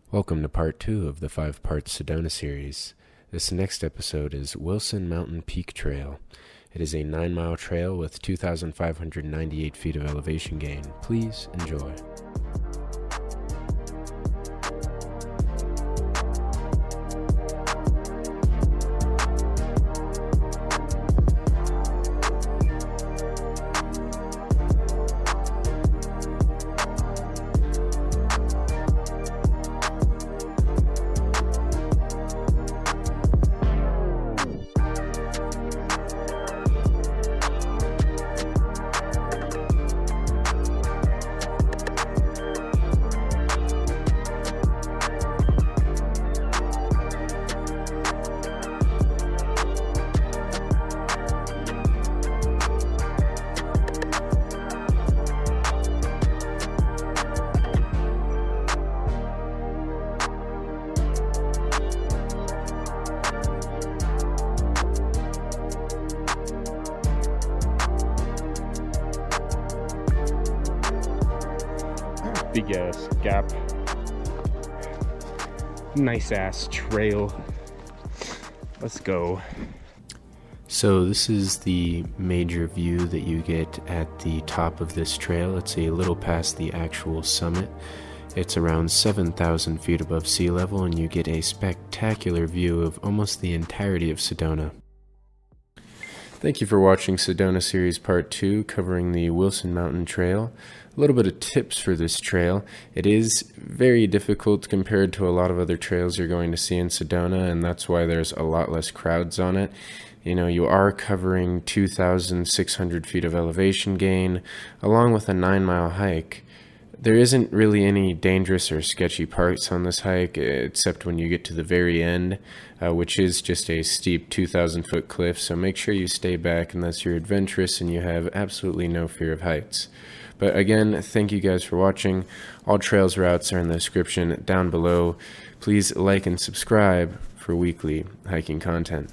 Welcome to part 2 of the 5-part Sedona series. This next episode is Wilson Mountain Peak Trail. It is a 9-mile trail with 2,598 feet of elevation gain. Please enjoy. Big ass gap, nice ass trail. Let's go. So this is the major view that you get at the top of this trail. It's a little past the actual summit. It's around 7,000 feet above sea level, and you get a spectacular view of almost the entirety of Sedona. Thank you for watching Sedona Series Part 2 covering the Wilson Mountain Trail. A little bit of tips for this trail. It is very difficult compared to a lot of other trails you're going to see in Sedona, and that's why there's a lot less crowds on it. You are covering 2,600 feet of elevation gain along with a 9-mile hike. There isn't really any dangerous or sketchy parts on this hike, except when you get to the very end, which is just a steep 2,000-foot cliff, so make sure you stay back unless you're adventurous and you have absolutely no fear of heights. But again, thank you guys for watching. All trails routes are in the description down below. Please like and subscribe for weekly hiking content.